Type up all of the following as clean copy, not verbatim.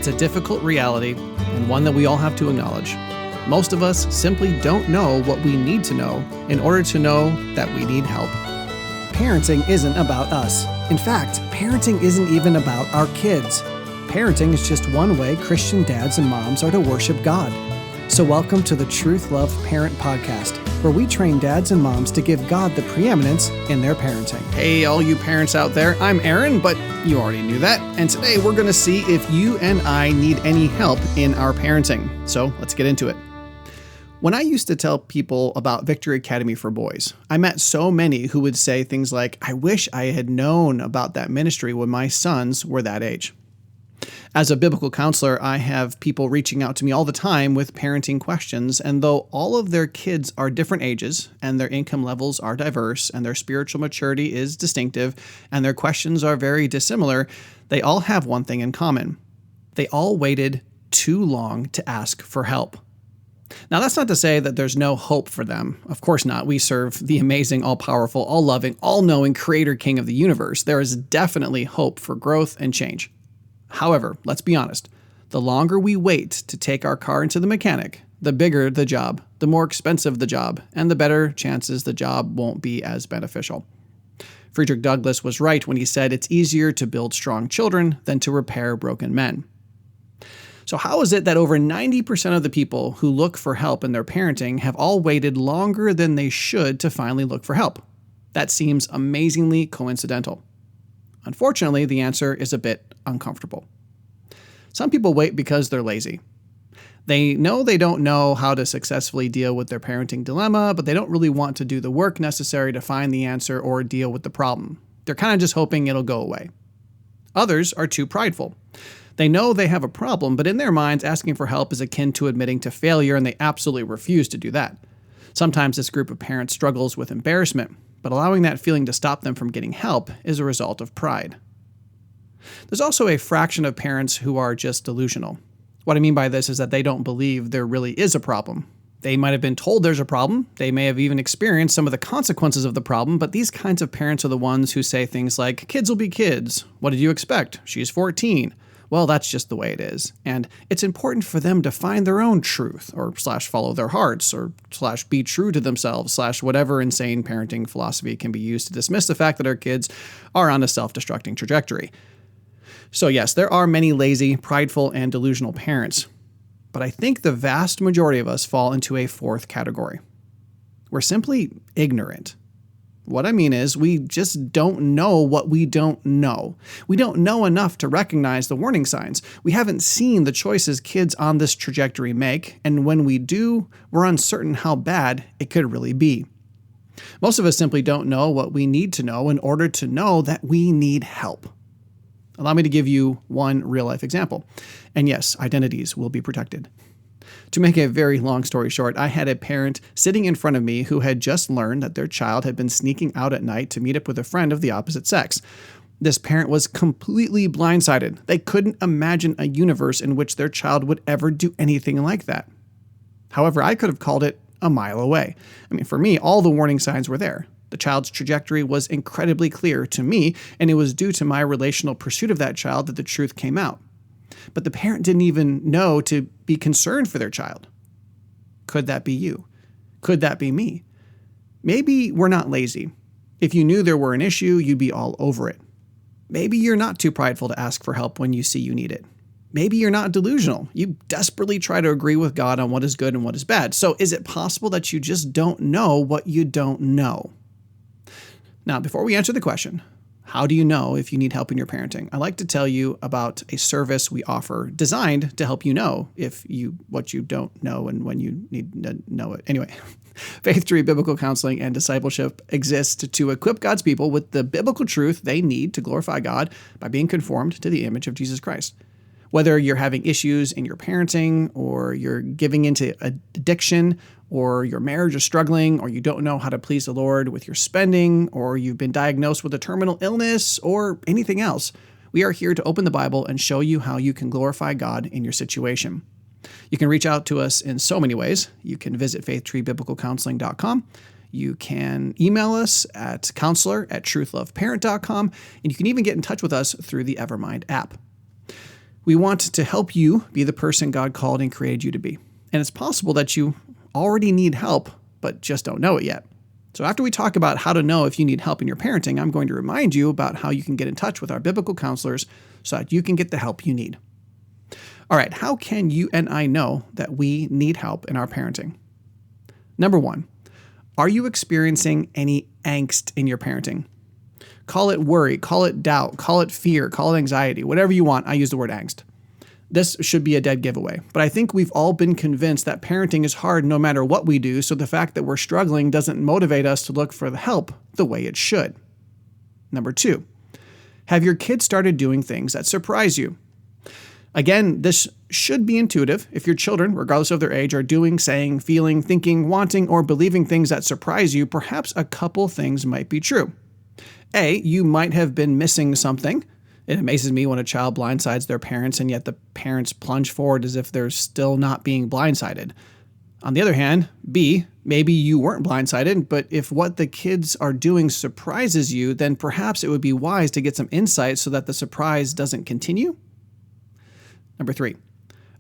It's a difficult reality and one that we all have to acknowledge. Most of us simply don't know what we need to know in order to know that we need help. Parenting isn't about us. In fact, parenting isn't even about our kids. Parenting is just one way Christian dads and moms are to worship God. So welcome to the Truth.Love.Parent podcast, where we train dads and moms to give God the preeminence in their parenting. Hey, all you parents out there, I'm Aaron, but you already knew that. And today we're going to see if you and I need any help in our parenting. So let's get into it. When I used to tell people about Victory Academy for Boys, I met so many who would say things like, I wish I had known about that ministry when my sons were that age. As a biblical counselor, I have people reaching out to me all the time with parenting questions, and though all of their kids are different ages, and their income levels are diverse, and their spiritual maturity is distinctive, and their questions are very dissimilar, they all have one thing in common. They all waited too long to ask for help. Now, that's not to say that there's no hope for them. Of course not. We serve the amazing, all-powerful, all-loving, all-knowing Creator King of the universe. There is definitely hope for growth and change. However, let's be honest, the longer we wait to take our car into the mechanic, the bigger the job, the more expensive the job, and the better chances the job won't be as beneficial. Frederick Douglass was right when he said it's easier to build strong children than to repair broken men. So how is it that over 90% of the people who look for help in their parenting have all waited longer than they should to finally look for help? That seems amazingly coincidental. Unfortunately, the answer is a bit uncomfortable. Some people wait because they're lazy. They know they don't know how to successfully deal with their parenting dilemma, but they don't really want to do the work necessary to find the answer or deal with the problem. They're kind of just hoping it'll go away. Others are too prideful. They know they have a problem, but in their minds, asking for help is akin to admitting to failure, and they absolutely refuse to do that. Sometimes this group of parents struggles with embarrassment, but allowing that feeling to stop them from getting help is a result of pride. There's also a fraction of parents who are just delusional. What I mean by this is that they don't believe there really is a problem. They might have been told there's a problem. They may have even experienced some of the consequences of the problem, but these kinds of parents are the ones who say things like, kids will be kids. What did you expect? She's 14. Well, that's just the way it is. And it's important for them to find their own truth, or /follow their hearts, or /be true to themselves, /whatever insane parenting philosophy can be used to dismiss the fact that our kids are on a self-destructing trajectory. So yes, there are many lazy, prideful, and delusional parents. But I think the vast majority of us fall into a fourth category. We're simply ignorant. What I mean is, we just don't know what we don't know. We don't know enough to recognize the warning signs. We haven't seen the choices kids on this trajectory make, and when we do, we're uncertain how bad it could really be. Most of us simply don't know what we need to know in order to know that we need help. Allow me to give you one real-life example. And yes, identities will be protected. To make a very long story short, I had a parent sitting in front of me who had just learned that their child had been sneaking out at night to meet up with a friend of the opposite sex. This parent was completely blindsided. They couldn't imagine a universe in which their child would ever do anything like that. However, I could have called it a mile away. For me, all the warning signs were there. The child's trajectory was incredibly clear to me, and it was due to my relational pursuit of that child that the truth came out. But the parent didn't even know to be concerned for their child. Could that be you? Could that be me? Maybe we're not lazy. If you knew there were an issue, you'd be all over it. Maybe you're not too prideful to ask for help when you see you need it. Maybe you're not delusional. You desperately try to agree with God on what is good and what is bad. So is it possible that you just don't know what you don't know? Now, before we answer the question, how do you know if you need help in your parenting? I like to tell you about a service we offer designed to help you know what you don't know and when you need to know it. Anyway, Faith Tree Biblical Counseling and Discipleship exists to equip God's people with the biblical truth they need to glorify God by being conformed to the image of Jesus Christ. Whether you're having issues in your parenting, or you're giving into addiction, or your marriage is struggling, or you don't know how to please the Lord with your spending, or you've been diagnosed with a terminal illness, or anything else, we are here to open the Bible and show you how you can glorify God in your situation. You can reach out to us in so many ways. You can visit faithtreebiblicalcounseling.com. You can email us at counselor@truthloveparent.com, and you can even get in touch with us through the Evermind app. We want to help you be the person God called and created you to be. And it's possible that you already need help, but just don't know it yet. So after we talk about how to know if you need help in your parenting, I'm going to remind you about how you can get in touch with our biblical counselors so that you can get the help you need. All right, how can you and I know that we need help in our parenting? Number one, are you experiencing any angst in your parenting? Call it worry, call it doubt, call it fear, call it anxiety, whatever you want. I use the word angst. This should be a dead giveaway, but I think we've all been convinced that parenting is hard no matter what we do, so the fact that we're struggling doesn't motivate us to look for the help the way it should. Number two, have your kids started doing things that surprise you? Again, this should be intuitive. If your children, regardless of their age, are doing, saying, feeling, thinking, wanting, or believing things that surprise you, perhaps a couple things might be true. A, you might have been missing something. It amazes me when a child blindsides their parents and yet the parents plunge forward as if they're still not being blindsided. On the other hand, B, maybe you weren't blindsided, but if what the kids are doing surprises you, then perhaps it would be wise to get some insight so that the surprise doesn't continue. Number three,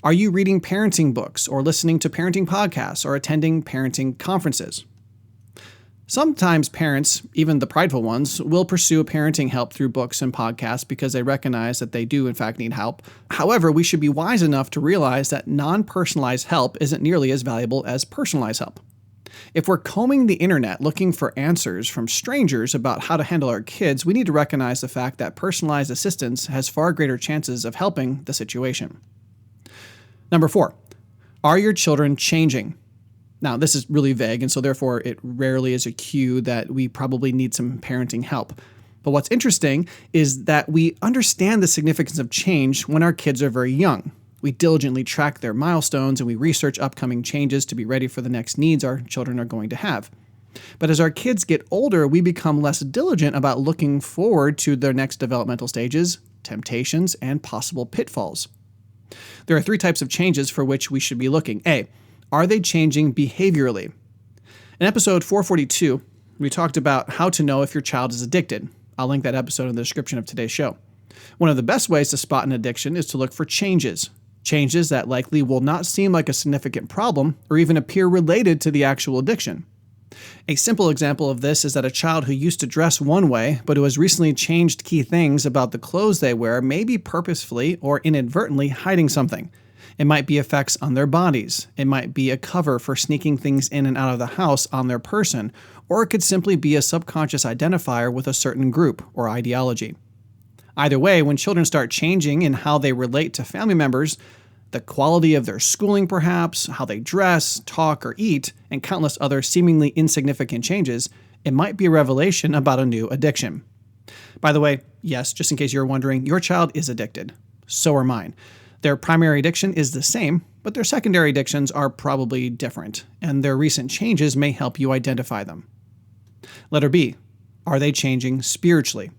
are you reading parenting books or listening to parenting podcasts or attending parenting conferences? Sometimes parents, even the prideful ones, will pursue parenting help through books and podcasts because they recognize that they do in fact need help. However, we should be wise enough to realize that non-personalized help isn't nearly as valuable as personalized help. If we're combing the internet looking for answers from strangers about how to handle our kids, we need to recognize the fact that personalized assistance has far greater chances of helping the situation. Number four, are your children changing? Now, this is really vague, and so therefore it rarely is a cue that we probably need some parenting help. But what's interesting is that we understand the significance of change when our kids are very young. We diligently track their milestones and we research upcoming changes to be ready for the next needs our children are going to have. But as our kids get older, we become less diligent about looking forward to their next developmental stages, temptations, and possible pitfalls. There are three types of changes for which we should be looking. A, are they changing behaviorally? In episode 442, we talked about how to know if your child is addicted. I'll link that episode in the description of today's show. One of the best ways to spot an addiction is to look for changes. Changes that likely will not seem like a significant problem or even appear related to the actual addiction. A simple example of this is that a child who used to dress one way, but who has recently changed key things about the clothes they wear may be purposefully or inadvertently hiding something. It might be effects on their bodies. It might be a cover for sneaking things in and out of the house on their person, or it could simply be a subconscious identifier with a certain group or ideology. Either way, when children start changing in how they relate to family members, the quality of their schooling perhaps, how they dress, talk, or eat, and countless other seemingly insignificant changes, it might be a revelation about a new addiction. By the way, yes, just in case you're wondering, your child is addicted. So are mine. Their primary addiction is the same, but their secondary addictions are probably different, and their recent changes may help you identify them. Letter B, are they changing spiritually?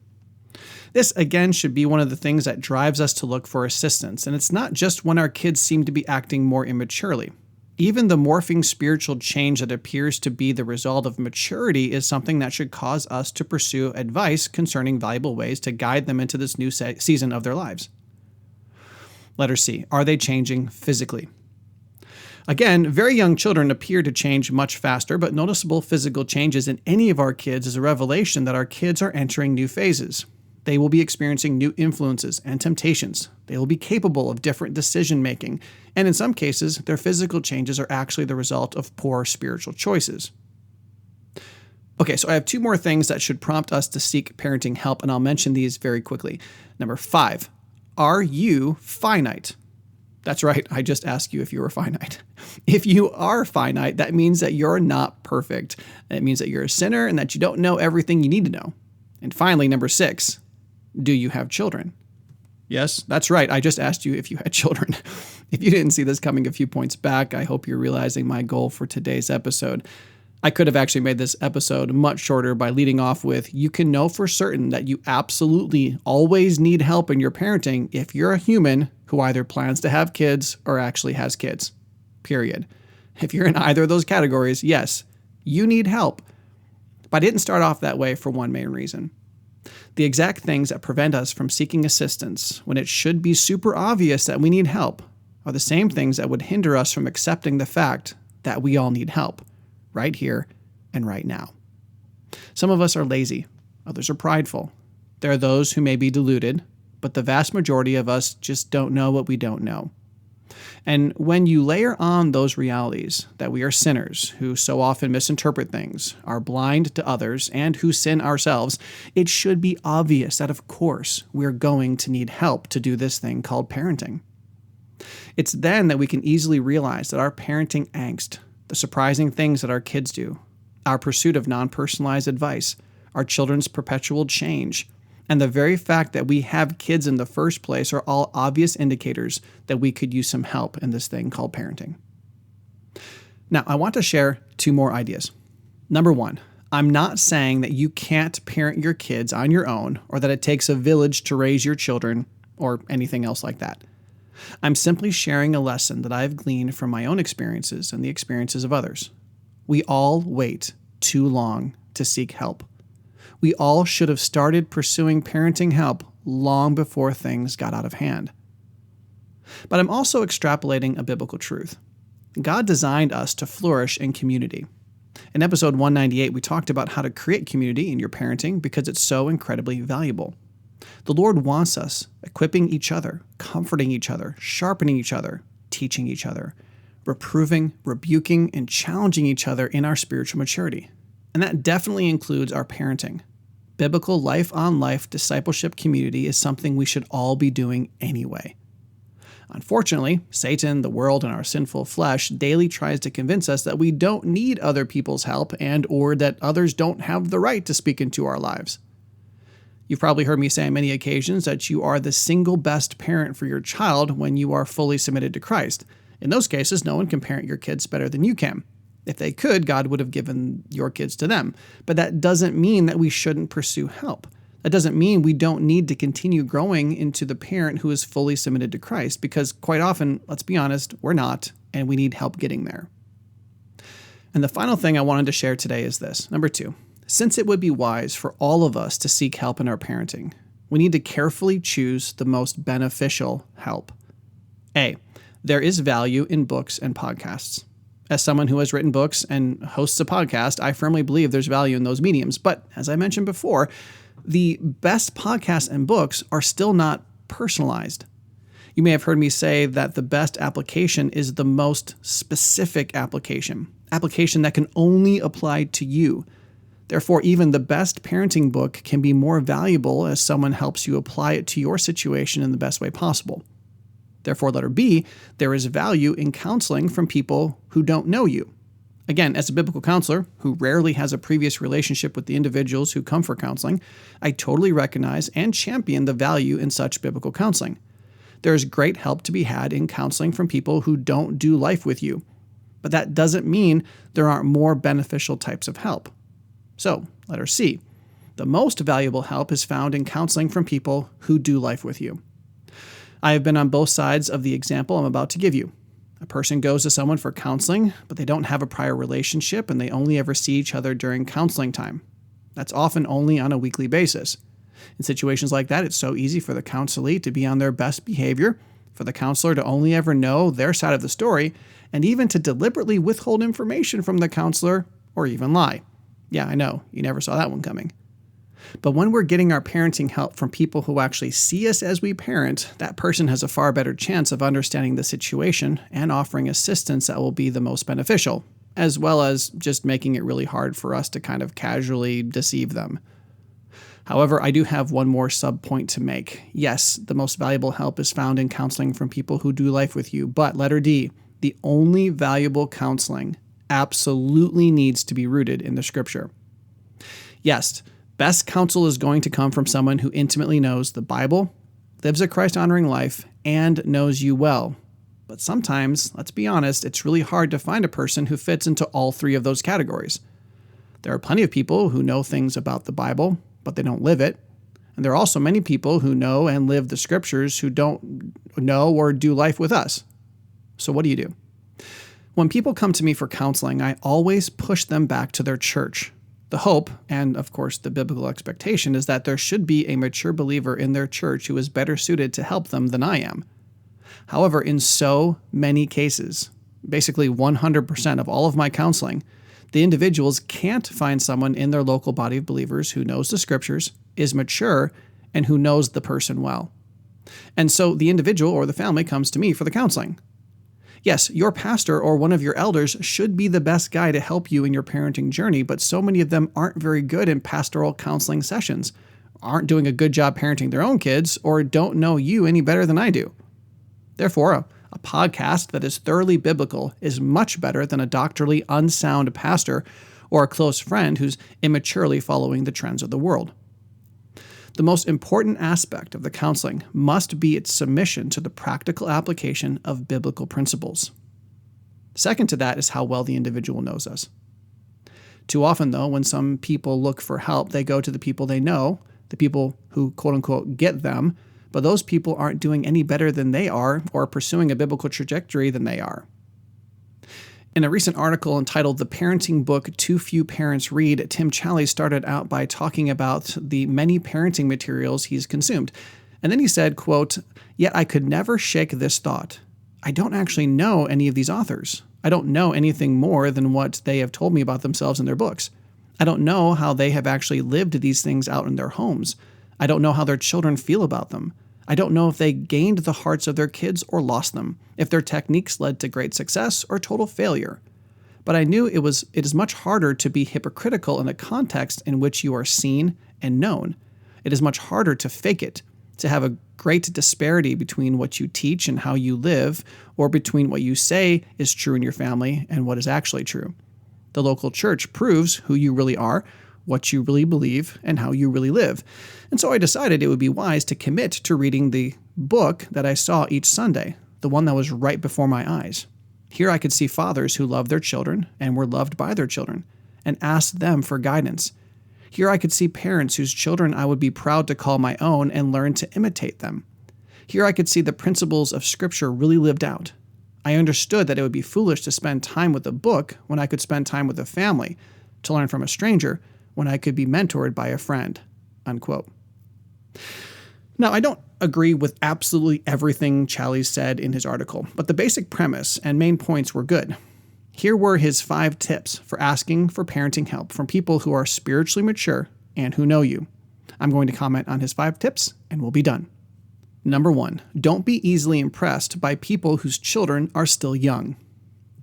This, again, should be one of the things that drives us to look for assistance, and it's not just when our kids seem to be acting more immaturely. Even the morphing spiritual change that appears to be the result of maturity is something that should cause us to pursue advice concerning valuable ways to guide them into this new season of their lives. Letter C, are they changing physically? Again, very young children appear to change much faster, but noticeable physical changes in any of our kids is a revelation that our kids are entering new phases. They will be experiencing new influences and temptations. They will be capable of different decision-making, and in some cases, their physical changes are actually the result of poor spiritual choices. Okay, so I have two more things that should prompt us to seek parenting help, and I'll mention these very quickly. Number 5, are you finite? That's right, I just asked you if you were finite. If you are finite, that means that you're not perfect. It means that you're a sinner and that you don't know everything you need to know. And finally, number 6, do you have children? Yes, that's right, I just asked you if you had children. If you didn't see this coming a few points back, I hope you're realizing my goal for today's episode. I could have actually made this episode much shorter by leading off with, you can know for certain that you absolutely always need help in your parenting if you're a human who either plans to have kids or actually has kids. Period. If you're in either of those categories, yes, you need help. But I didn't start off that way for one main reason. The exact things that prevent us from seeking assistance when it should be super obvious that we need help are the same things that would hinder us from accepting the fact that we all need help, right here and right now. Some of us are lazy, others are prideful. There are those who may be deluded, but the vast majority of us just don't know what we don't know. And when you layer on those realities that we are sinners who so often misinterpret things, are blind to others, and who sin ourselves, it should be obvious that, of course, we're going to need help to do this thing called parenting. It's then that we can easily realize that our parenting angst, the surprising things that our kids do, our pursuit of non-personalized advice, our children's perpetual change, and the very fact that we have kids in the first place are all obvious indicators that we could use some help in this thing called parenting. Now, I want to share 2 more ideas. Number 1, I'm not saying that you can't parent your kids on your own or that it takes a village to raise your children or anything else like that. I'm simply sharing a lesson that I've gleaned from my own experiences and the experiences of others. We all wait too long to seek help. We all should have started pursuing parenting help long before things got out of hand. But I'm also extrapolating a biblical truth. God designed us to flourish in community. In episode 198, we talked about how to create community in your parenting because it's so incredibly valuable. The Lord wants us equipping each other, comforting each other, sharpening each other, teaching each other, reproving, rebuking, and challenging each other in our spiritual maturity. And that definitely includes our parenting. Biblical life-on-life discipleship community is something we should all be doing anyway. Unfortunately, Satan, the world, and our sinful flesh daily tries to convince us that we don't need other people's help and or that others don't have the right to speak into our lives. You've probably heard me say on many occasions that you are the single best parent for your child when you are fully submitted to Christ. In those cases, no one can parent your kids better than you can. If they could, God would have given your kids to them. But that doesn't mean that we shouldn't pursue help. That doesn't mean we don't need to continue growing into the parent who is fully submitted to Christ, because quite often, let's be honest, we're not, and we need help getting there. And the final thing I wanted to share today is this. Number 2, since it would be wise for all of us to seek help in our parenting, we need to carefully choose the most beneficial help. A, there is value in books and podcasts. As someone who has written books and hosts a podcast, I firmly believe there's value in those mediums. But as I mentioned before, the best podcasts and books are still not personalized. You may have heard me say that the best application is the most specific application that can only apply to you. Therefore, even the best parenting book can be more valuable as someone helps you apply it to your situation in the best way possible. Therefore, letter B, there is value in counseling from people who don't know you. Again, as a biblical counselor who rarely has a previous relationship with the individuals who come for counseling, I totally recognize and champion the value in such biblical counseling. There is great help to be had in counseling from people who don't do life with you. But that doesn't mean there aren't more beneficial types of help. So, letter C, the most valuable help is found in counseling from people who do life with you. I have been on both sides of the example I'm about to give you. A person goes to someone for counseling, but they don't have a prior relationship and they only ever see each other during counseling time. That's often only on a weekly basis. In situations like that, it's so easy for the counselee to be on their best behavior, for the counselor to only ever know their side of the story, and even to deliberately withhold information from the counselor or even lie. Yeah, I know, you never saw that one coming. But when we're getting our parenting help from people who actually see us as we parent, that person has a far better chance of understanding the situation and offering assistance that will be the most beneficial, as well as just making it really hard for us to kind of casually deceive them. However, I do have one more sub-point to make. Yes, the most valuable help is found in counseling from people who do life with you, but letter D, the only valuable counseling absolutely needs to be rooted in the Scripture. Yes, best counsel is going to come from someone who intimately knows the Bible, lives a Christ-honoring life, and knows you well. But sometimes, let's be honest, it's really hard to find a person who fits into all 3 of those categories. There are plenty of people who know things about the Bible, but they don't live it. And there are also many people who know and live the Scriptures who don't know or do life with us. So what do you do? When people come to me for counseling, I always push them back to their church. The hope, and of course the biblical expectation, is that there should be a mature believer in their church who is better suited to help them than I am. However, in so many cases, basically 100% of all of my counseling, the individuals can't find someone in their local body of believers who knows the scriptures, is mature, and who knows the person well. And so the individual or the family comes to me for the counseling. Yes, your pastor or one of your elders should be the best guy to help you in your parenting journey, but so many of them aren't very good in pastoral counseling sessions, aren't doing a good job parenting their own kids, or don't know you any better than I do. Therefore, a podcast that is thoroughly biblical is much better than a doctrinally unsound pastor or a close friend who's immaturely following the trends of the world. The most important aspect of the counseling must be its submission to the practical application of biblical principles. Second to that is how well the individual knows us. Too often, though, when some people look for help, they go to the people they know, the people who, quote-unquote, get them, but those people aren't doing any better than they are or pursuing a biblical trajectory than they are. In a recent article entitled "The Parenting Book Too Few Parents Read," Tim Challies started out by talking about the many parenting materials he's consumed. And then he said, quote, "Yet I could never shake this thought. I don't actually know any of these authors. I don't know anything more than what they have told me about themselves in their books. I don't know how they have actually lived these things out in their homes. I don't know how their children feel about them. I don't know if they gained the hearts of their kids or lost them, if their techniques led to great success or total failure. But I knew it is much harder to be hypocritical in a context in which you are seen and known. It is much harder to fake it, to have a great disparity between what you teach and how you live, or between what you say is true in your family and what is actually true. The local church proves who you really are, what you really believe, and how you really live. And so I decided it would be wise to commit to reading the book that I saw each Sunday, the one that was right before my eyes. Here I could see fathers who loved their children and were loved by their children, and asked them for guidance. Here I could see parents whose children I would be proud to call my own and learn to imitate them. Here I could see the principles of Scripture really lived out. I understood that it would be foolish to spend time with a book when I could spend time with a family, to learn from a stranger when I could be mentored by a friend." Unquote. Now, I don't agree with absolutely everything Challies said in his article, but the basic premise and main points were good. Here were his 5 tips for asking for parenting help from people who are spiritually mature and who know you. I'm going to comment on his 5 tips, and we'll be done. Number 1, don't be easily impressed by people whose children are still young.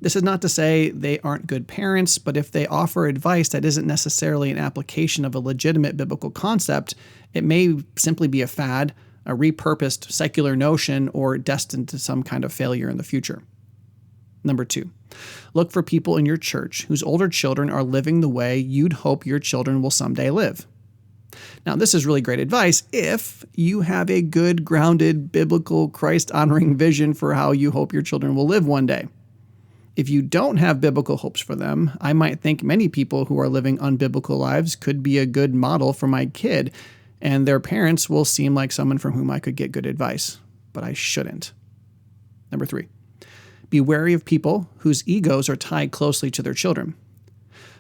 This is not to say they aren't good parents, but if they offer advice that isn't necessarily an application of a legitimate biblical concept, it may simply be a fad, a repurposed secular notion, or destined to some kind of failure in the future. Number 2, look for people in your church whose older children are living the way you'd hope your children will someday live. Now, this is really great advice if you have a good, grounded, biblical, Christ-honoring vision for how you hope your children will live one day. If you don't have biblical hopes for them, I might think many people who are living unbiblical lives could be a good model for my kid, and their parents will seem like someone from whom I could get good advice, but I shouldn't. Number 3, be wary of people whose egos are tied closely to their children.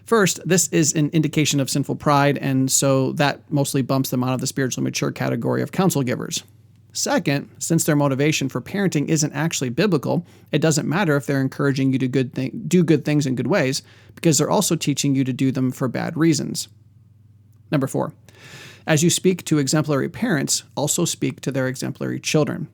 First, this is an indication of sinful pride, and so that mostly bumps them out of the spiritually mature category of counsel givers. Second, since their motivation for parenting isn't actually biblical, it doesn't matter if they're encouraging you to do good things in good ways, because they're also teaching you to do them for bad reasons. Number 4, as you speak to exemplary parents, also speak to their exemplary children.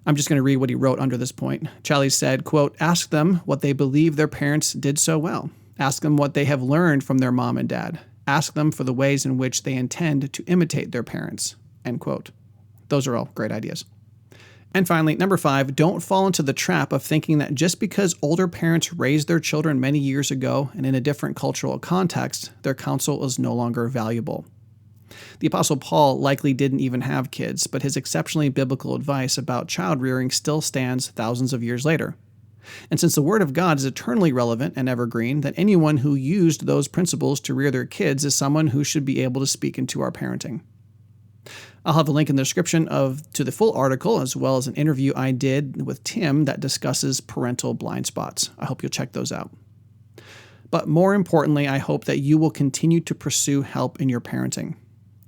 I'm just going to read what he wrote under this point. Challies said, quote, "Ask them what they believe their parents did so well. Ask them what they have learned from their mom and dad. Ask them for the ways in which they intend to imitate their parents." End quote. Those are all great ideas. And finally, number 5, don't fall into the trap of thinking that just because older parents raised their children many years ago and in a different cultural context, their counsel is no longer valuable. The Apostle Paul likely didn't even have kids, but his exceptionally biblical advice about child rearing still stands thousands of years later. And since the Word of God is eternally relevant and evergreen, then anyone who used those principles to rear their kids is someone who should be able to speak into our parenting. I'll have a link in the description to the full article, as well as an interview I did with Tim that discusses parental blind spots. I hope you'll check those out. But more importantly, I hope that you will continue to pursue help in your parenting.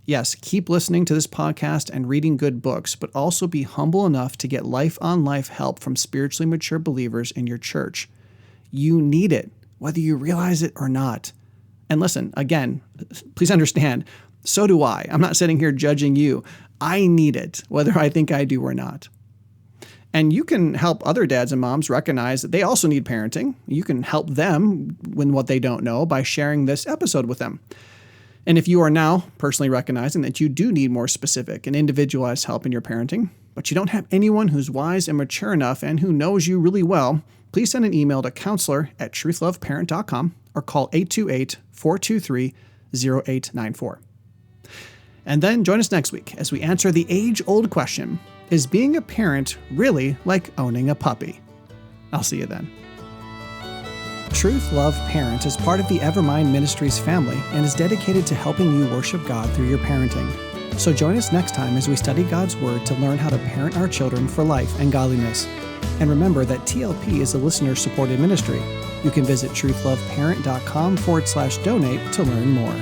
Yes, keep listening to this podcast and reading good books, but also be humble enough to get life-on-life help from spiritually mature believers in your church. You need it, whether you realize it or not. And listen, again, please understand, so do I. I'm not sitting here judging you. I need it, whether I think I do or not. And you can help other dads and moms recognize that they also need parenting. You can help them with what they don't know by sharing this episode with them. And if you are now personally recognizing that you do need more specific and individualized help in your parenting, but you don't have anyone who's wise and mature enough and who knows you really well, please send an email to counselor@truthloveparent.com or call 828-423-0894. And then join us next week as we answer the age-old question, is being a parent really like owning a puppy? I'll see you then. Truth Love Parent is part of the Evermind Ministries family and is dedicated to helping you worship God through your parenting. So join us next time as we study God's Word to learn how to parent our children for life and godliness. And remember that TLP is a listener-supported ministry. You can visit truthloveparent.com/donate to learn more.